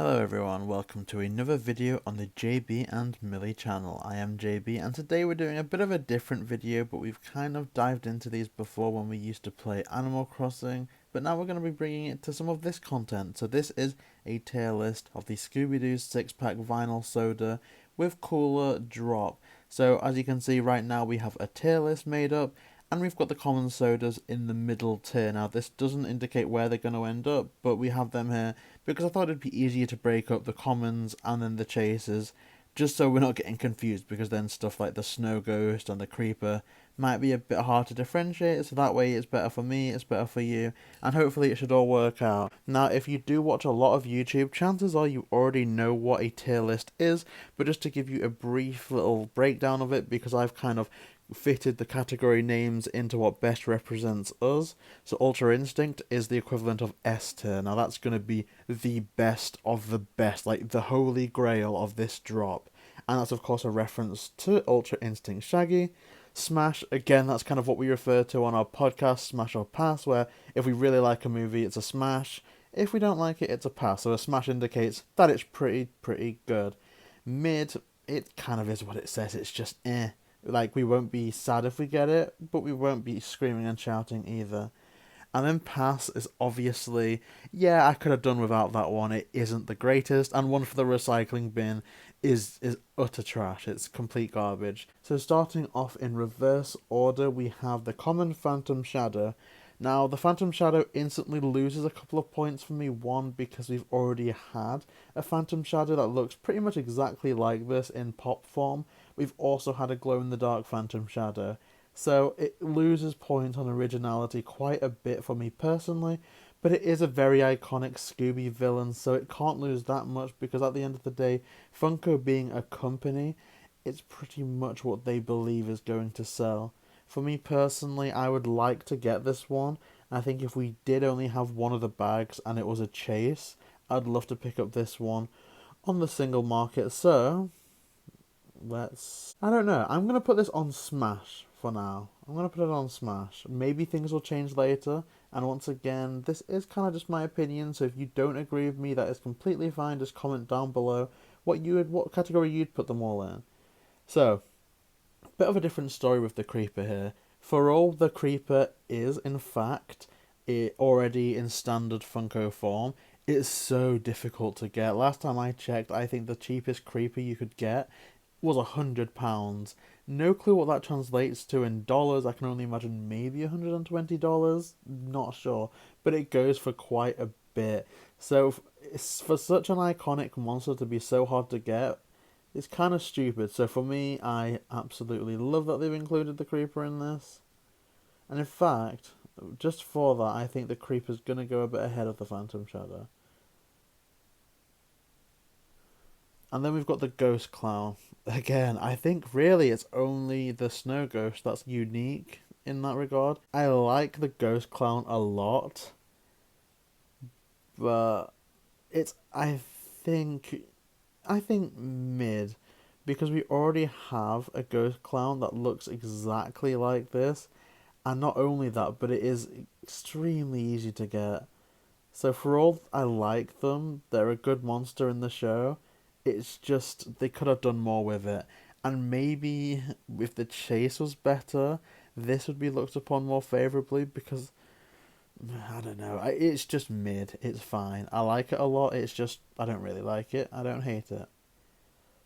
Hello everyone, welcome to another video on the JayBee and Milly channel. I am JayBee and today we're doing a bit of a different video, but we've kind of dived into these before when we used to play Animal Crossing, but now we're going to be bringing it to some of this content. So this is a tier list of the Scooby-Doo 6-pack vinyl soda with cooler drop. So as you can see right now we have a tier list made up, and we've got the common sodas in the middle tier. Now this doesn't indicate where they're going to end up, but we have them here because I thought it'd be easier to break up the commons and then the chasers, just so we're not getting confused, because then stuff like the Snow Ghost and the Creeper might be a bit hard to differentiate, so that way it's better for me, it's better for you, and hopefully it should all work out. Now if you do watch a lot of YouTube, chances are you already know what a tier list is, but just to give you a brief little breakdown of it, because I've kind of fitted the category names into what best represents us. So Ultra Instinct is the equivalent of S tier. Now that's going to be the best of the best, like the holy grail of this drop. And that's of course a reference to Ultra Instinct Shaggy. Smash, again, that's kind of what we refer to on our podcast, Smash or Pass, where if we really like a movie, it's a smash. If we don't like it, it's a pass. So a smash indicates that it's pretty good. Mid, it kind of is what it says, it's just eh. Like, we won't be sad if we get it, but we won't be screaming and shouting either. And then pass is obviously, yeah, I could have done without that one. It isn't the greatest, and one for the recycling bin is utter trash. It's complete garbage. So starting off in reverse order, we have the common Phantom Shadow. Now, the Phantom Shadow instantly loses a couple of points for me. One, because we've already had a Phantom Shadow that looks pretty much exactly like this in pop form. We've also had a glow-in-the-dark Phantom Shadow. So it loses points on originality quite a bit for me personally, but it is a very iconic Scooby villain, so it can't lose that much, because at the end of the day, Funko being a company, it's pretty much what they believe is going to sell. For me personally, I would like to get this one. I think if we did only have one of the bags and it was a chase, I'd love to pick up this one on the single market. So I don't know, I'm going to put this on Smash for now. I'm going to put it on Smash. Maybe things will change later. And once again, this is kind of just my opinion, so if you don't agree with me, that is completely fine. Just comment down below what category you'd put them all in. So, bit of a different story with the Creeper here. For all the Creeper is, in fact, it already in standard Funko form, it's so difficult to get. Last time I checked, I think the cheapest Creeper you could get was £100. No clue what that translates to in dollars. I can only imagine maybe $120. Not sure, but it goes for quite a bit. So for such an iconic monster to be so hard to get, it's kind of stupid. So for me, I absolutely love that they've included the Creeper in this. And in fact, just for that, I think the Creeper's going to go a bit ahead of the Phantom Shadow. And then we've got the Ghost Clown. Again, I think really it's only the Snow Ghost that's unique in that regard. I like the Ghost Clown a lot, but it's, I think mid, because we already have a Ghost Clown that looks exactly like this, and not only that, but it is extremely easy to get. So for all I like them, they're a good monster in the show. It's just, they could have done more with it. And maybe if the chase was better, this would be looked upon more favourably, because, I don't know, it's just mid. It's fine. I like it a lot, it's just, I don't really like it. I don't hate it.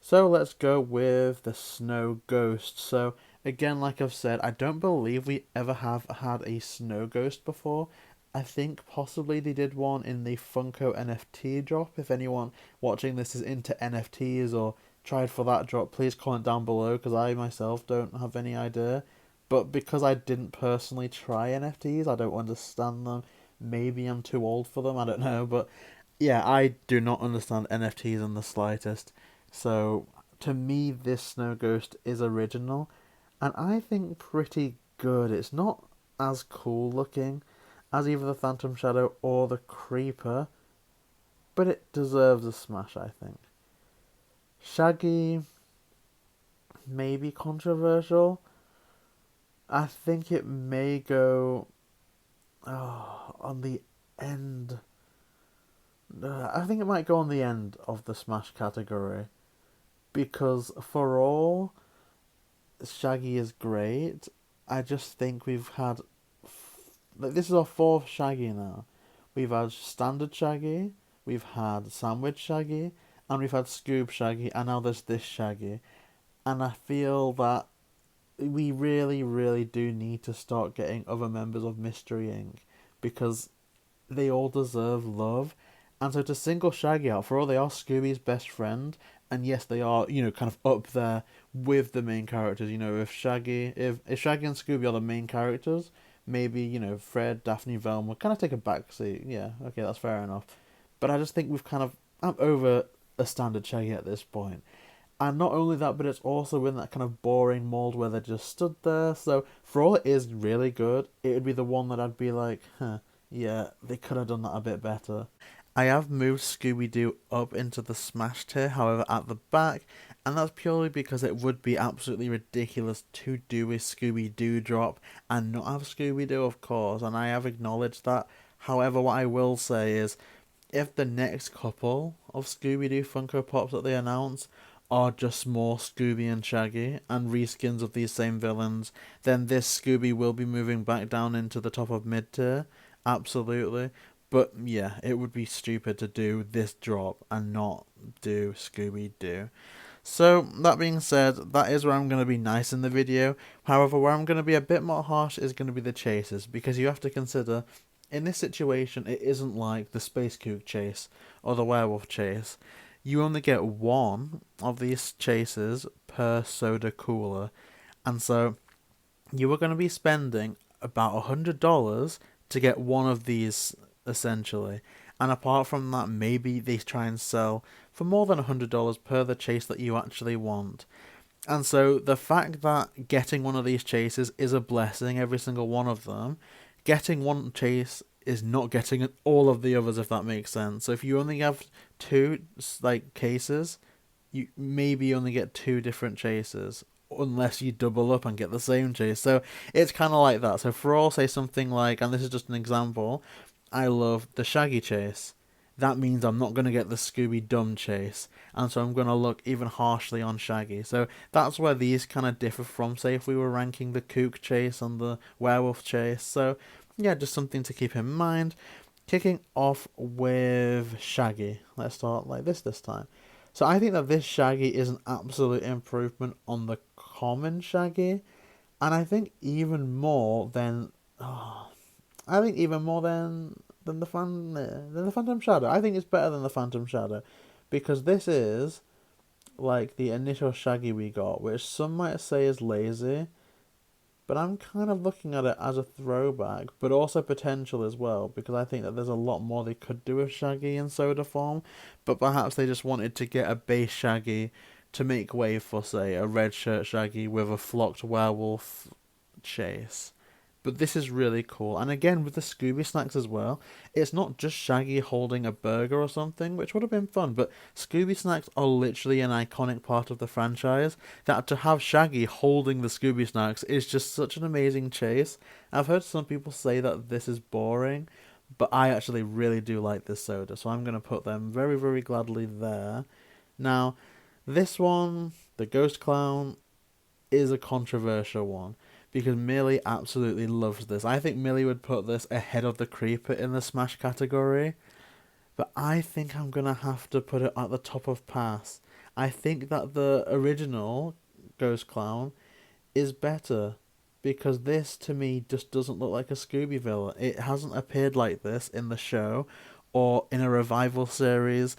So let's go with the Snow Ghost. So again, like I've said, I don't believe we ever have had a Snow Ghost before. I think possibly they did one in the Funko NFT drop. If anyone watching this is into NFTs or tried for that drop, please comment down below, because I myself don't have any idea. But because I didn't personally try NFTs, I don't understand them. Maybe I'm too old for them, I don't know. But yeah, I do not understand NFTs in the slightest. So to me, this Snow Ghost is original, and I think pretty good. It's not as cool looking as either the Phantom Shadow or the Creeper, but it deserves a smash, I think. Shaggy, maybe controversial. I think it may go on the end. I think it might go on the end of the Smash category because for all Shaggy is great, I just think we've had like this is our fourth Shaggy now. We've had standard Shaggy, we've had sandwich Shaggy, and we've had Scoob Shaggy, and now there's this Shaggy. And I feel that we really, really do need to start getting other members of Mystery Inc. because they all deserve love. And so to single Shaggy out, for all they are Scooby's best friend, and yes, they are, kind of up there with the main characters. If Shaggy and Scooby are the main characters, maybe, Fred, Daphne, Velma kind of take a back seat. Yeah, okay, that's fair enough. But I just think I'm over a standard Shaggy at this point. And not only that, but it's also in that kind of boring mold where they just stood there. So for all it is really good, it would be the one that I'd be like, yeah, they could have done that a bit better. I have moved Scooby-Doo up into the Smash tier, however, at the back, and that's purely because it would be absolutely ridiculous to do a Scooby-Doo drop and not have Scooby-Doo, of course, and I have acknowledged that. However, what I will say is, if the next couple of Scooby-Doo Funko Pops that they announce are just more Scooby and Shaggy and reskins of these same villains, then this Scooby will be moving back down into the top of mid tier. Absolutely. But yeah, it would be stupid to do this drop and not do Scooby Doo. So, that being said, that is where I'm going to be nice in the video. However, where I'm going to be a bit more harsh is going to be the chases, because you have to consider, in this situation, it isn't like the Space Kook chase or the Werewolf chase. You only get one of these chases per soda cooler, and so you are going to be spending about $100 to get one of these essentially. And apart from that, maybe they try and sell for more than $100 per the chase that you actually want. And so the fact that getting one of these chases is a blessing, every single one of them, getting one chase is not getting all of the others, if that makes sense. So if you only have two cases, you maybe only get two different chases unless you double up and get the same chase. So it's kind of like that. So for all, say something like, and this is just an example, I love the Shaggy chase. That means I'm not going to get the Scooby Dumb chase, and so I'm going to look even harshly on Shaggy. So that's where these kind of differ from, say, if we were ranking the Kook chase and the Werewolf chase. So yeah, just something to keep in mind. Kicking off with Shaggy. Let's start like this time. So I think that this Shaggy is an absolute improvement on the common Shaggy, and I think even more than I think even more than the Phantom Shadow. I think it's better than the Phantom Shadow because this is like the initial Shaggy we got, which some might say is lazy, but I'm kind of looking at it as a throwback, but also potential as well, because I think that there's a lot more they could do with Shaggy in soda form, but perhaps they just wanted to get a base Shaggy to make way for, say, a red shirt Shaggy with a flocked werewolf chase. But this is really cool. And again, with the Scooby snacks as well, it's not just Shaggy holding a burger or something, which would have been fun, but Scooby snacks are literally an iconic part of the franchise. That to have Shaggy holding the Scooby snacks is just such an amazing chase. I've heard some people say that this is boring, but I actually really do like this soda, so I'm going to put them very, very gladly there. Now, this one, the Ghost Clown, is a controversial one because Millie absolutely loves this. I think Millie would put this ahead of the Creeper in the Smash category, but I think I'm going to have to put it at the top of Pass. I think that the original Ghost Clown is better because this to me just doesn't look like a Scooby villain. It hasn't appeared like this in the show or in a revival series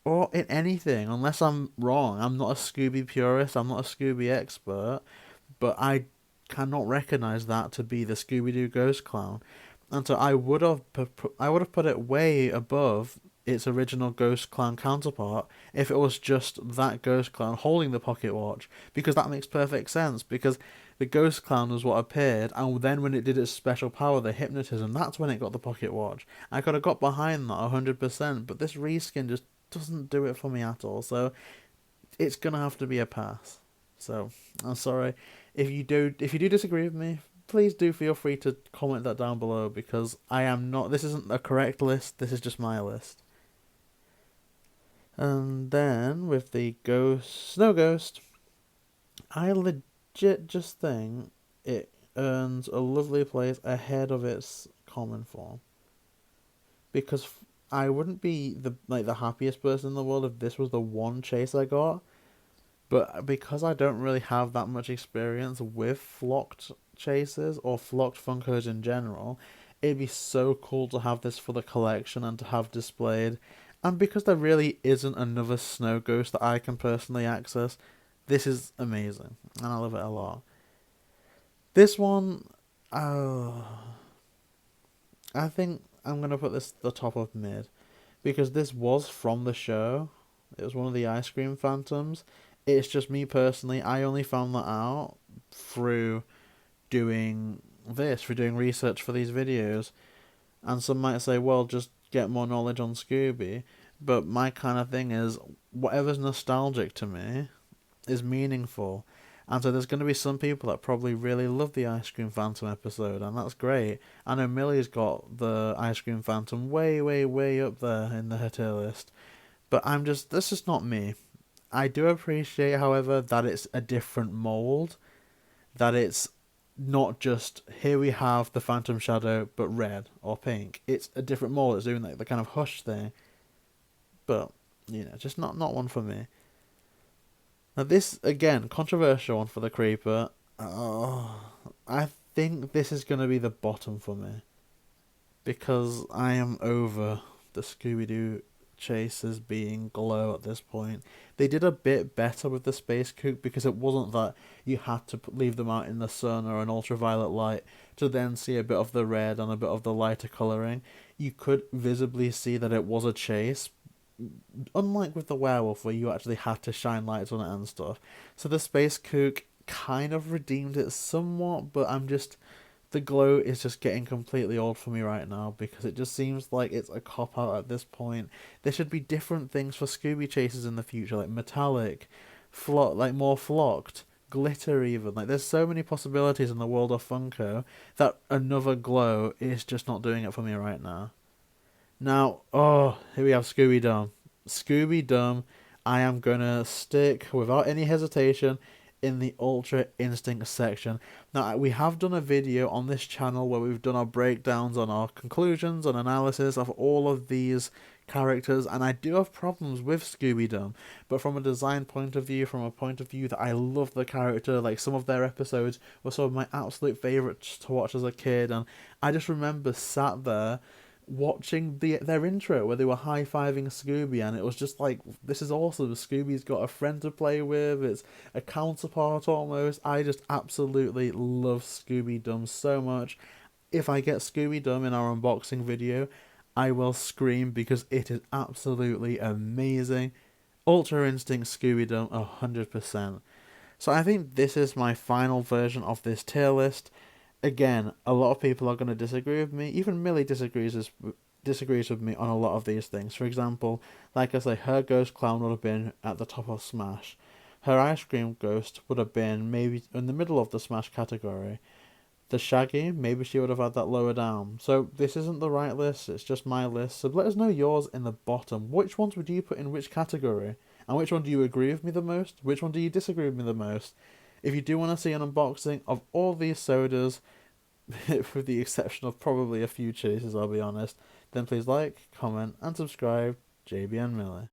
or in anything, unless I'm wrong. I'm not a Scooby purist, I'm not a Scooby expert, but I cannot recognize that to be the Scooby-Doo Ghost Clown. And so I would have put it way above its original Ghost Clown counterpart if it was just that Ghost Clown holding the pocket watch, because that makes perfect sense, because the Ghost Clown was what appeared, and then when it did its special power, the hypnotism, that's when it got the pocket watch. I could have got behind that 100%, but this reskin just doesn't do it for me at all, so it's gonna have to be a pass. So I'm sorry if you do disagree with me. Please do feel free to comment that down below, because I am not. This isn't a correct list. This is just my list. And then with the Snow Ghost, I legit just think it earns a lovely place ahead of its common form. Because I wouldn't be the happiest person in the world if this was the one chase I got. But because I don't really have that much experience with flocked chases or flocked Funkos in general, it'd be so cool to have this for the collection and to have displayed. And because there really isn't another Snow Ghost that I can personally access, this is amazing. And I love it a lot. This one, I think I'm going to put this the top of mid. Because this was from the show. It was one of the Ice Cream Phantoms. It's just me personally, I only found that out through doing research for these videos. And some might say, well, just get more knowledge on Scooby. But my kind of thing is, whatever's nostalgic to me is meaningful. And so there's going to be some people that probably really love the Ice Cream Phantom episode, and that's great. I know Milly's got the Ice Cream Phantom way, way, way up there in her tier list. But that's just not me. I do appreciate, however, that it's a different mold. That it's not just, here we have the Phantom Shadow, but red or pink. It's a different mold. It's doing like the kind of hush thing. But, just not one for me. Now this, again, controversial one for the Creeper. I think this is going to be the bottom for me. Because I am over the Scooby-Doo chases being glow at this point. They did a bit better with the Space Kook because it wasn't that you had to leave them out in the sun or an ultraviolet light to then see a bit of the red and a bit of the lighter colouring. You could visibly see that it was a chase, unlike with the werewolf where you actually had to shine lights on it and stuff. So the Space Kook kind of redeemed it somewhat, but the glow is just getting completely old for me right now because it just seems like it's a cop out at this point. There should be different things for Scooby chases in the future, like metallic, like more flocked, glitter even. Like there's so many possibilities in the world of Funko that another glow is just not doing it for me right now. Now, here we have Scooby-Dum. Scooby-Dum, I am gonna stick without any hesitation in the Ultra Instinct section. Now, we have done a video on this channel where we've done our breakdowns on our conclusions and analysis of all of these characters, and I do have problems with Scooby-Dum, but from a design point of view, from a point of view that I love the character, like some of their episodes were some of my absolute favourites to watch as a kid, and I just remember sat there watching their intro where they were high-fiving Scooby, and it was just like, this is awesome. Scooby's got a friend to play with, it's a counterpart almost. I just absolutely love Scooby-Dum so much. If I get Scooby-Dum in our unboxing video, I will scream because it is absolutely amazing. Ultra Instinct Scooby-Dum 100%. So I think this is my final version of this tier list. Again, a lot of people are going to disagree with me. Even Milly disagrees with me on a lot of these things. For example, like I say, her Ghost Clown would have been at the top of Smash. Her Ice Cream Ghost would have been maybe in the middle of the Smash category. The Shaggy, maybe she would have had that lower down. So this isn't the right list, it's just my list. So let us know yours in the bottom. Which ones would you put in which category? And which one do you agree with me the most? Which one do you disagree with me the most? If you do want to see an unboxing of all these sodas, with the exception of probably a few chases, I'll be honest, then please like, comment, and subscribe. JayBee and Milly.